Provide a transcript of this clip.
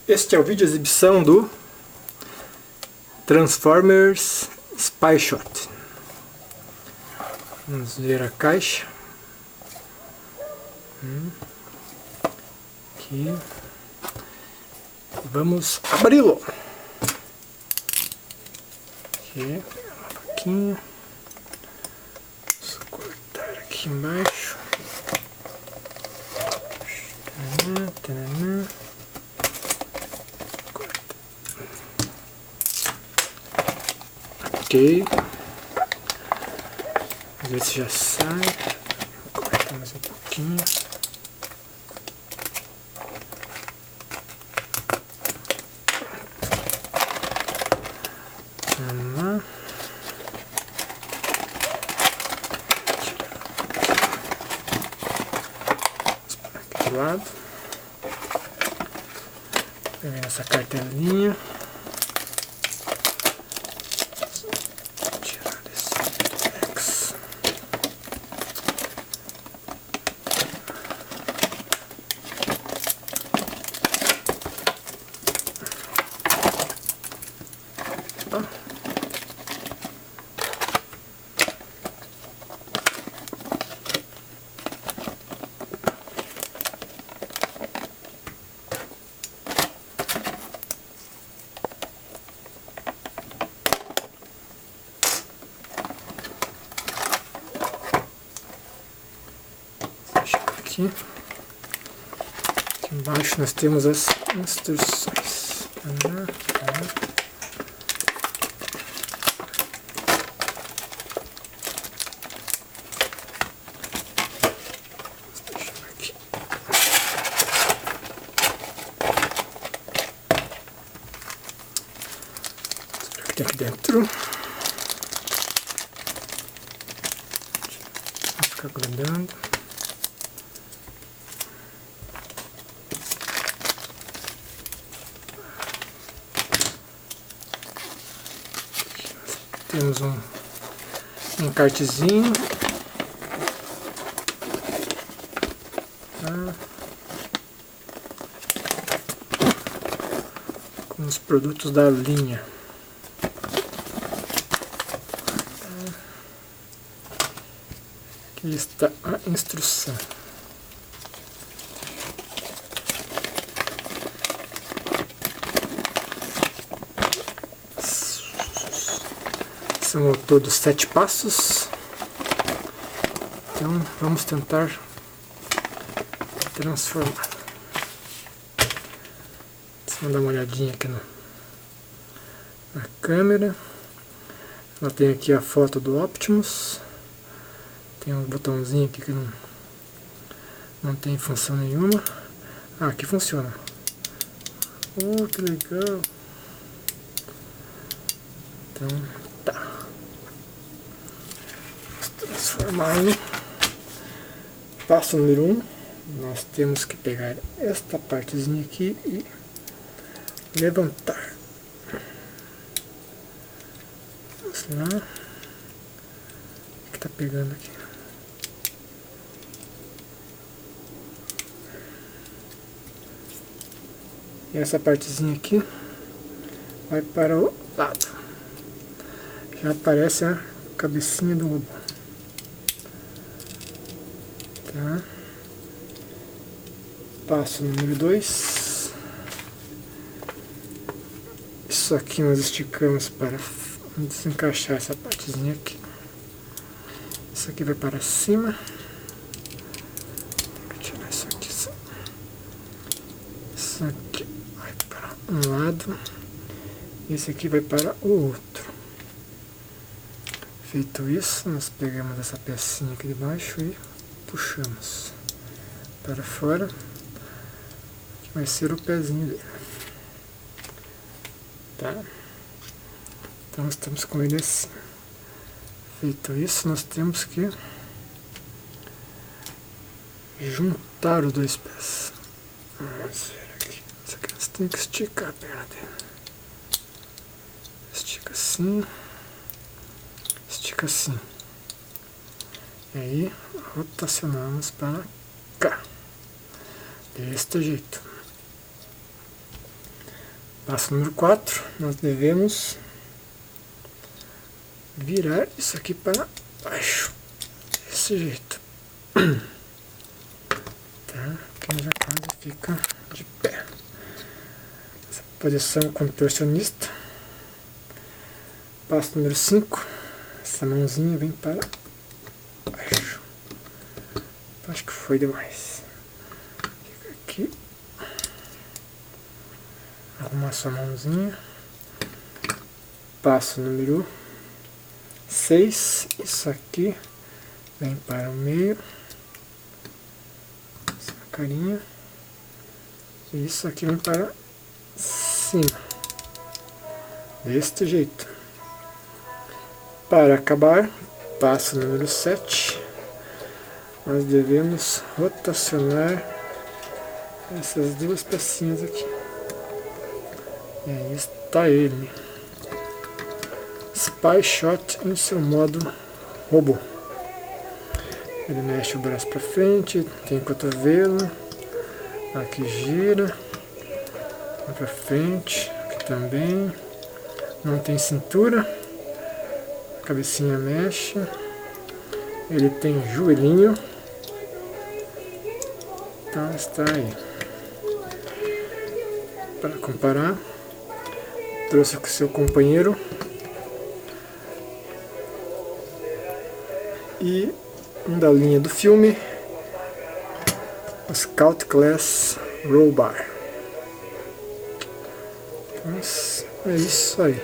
Este é o vídeo de exibição do Transformers Spy Shot. Vamos ver a caixa. Aqui. Vamos abri-lo. Aqui, uma faquinha. Vamos cortar aqui embaixo. Tanana. Ok, vamos ver se já sai. Vou cortar mais um pouquinho. Vamos lá. Vamos para aqui do lado. Pegar essa cartelinha. Aqui embaixo nós temos as instruções. Aqui. Vamos ver o que tem aqui dentro. Vai ficar grudando. Temos um encartezinho. Com os produtos da linha. Aqui está a instrução. São ao todo 7 passos. Então vamos tentar transformar. Vamos dar uma olhadinha aqui na câmera. Ela tem aqui a foto do Optimus. Tem um botãozinho aqui que não tem função nenhuma. Ah, aqui funciona. Oh, que legal. Então, tá. Transformar. Passo número 1, nós temos que pegar esta partezinha aqui e levantar. Vamos lá. O que está pegando aqui? E essa partezinha aqui vai para o lado. Já aparece a cabecinha do robô. Tá. Passo número 2. Isso aqui nós esticamos para desencaixar essa partezinha aqui. Isso aqui vai para cima. Vou tirar isso aqui. Isso aqui vai para um lado. Esse aqui vai para o outro. Feito isso, nós pegamos essa pecinha aqui de baixo e puxamos para fora. Aqui vai ser o pezinho dele. Tá? Então estamos com ele assim. Feito isso, nós temos que juntar os dois pés. Vamos ver aqui. Isso aqui nós temos que esticar a perna dele. Estica assim. Estica assim. E aí rotacionamos para cá. Deste jeito. Passo número 4, nós devemos virar isso aqui para baixo, desse jeito. Tá? Aqui já quase fica de pé. Essa posição contorcionista. Passo número 5, essa mãozinha vem para baixo. Acho que foi demais. Fica aqui. Arrumar sua mãozinha. Passo número 6, isso aqui vem para o meio, essa carinha, e isso aqui vem para cima, deste jeito. Para acabar, passo número 7, nós devemos rotacionar essas duas pecinhas aqui, e aí está ele. Spy Shot em seu modo robô. Ele mexe o braço para frente, tem cotovelo, aqui gira, vai para frente, aqui também, não tem cintura, a cabecinha mexe, ele tem joelhinho, então está aí. Para comparar, trouxe com seu companheiro. E um da linha do filme, o Scout Class Roll Bar. Então, é isso aí.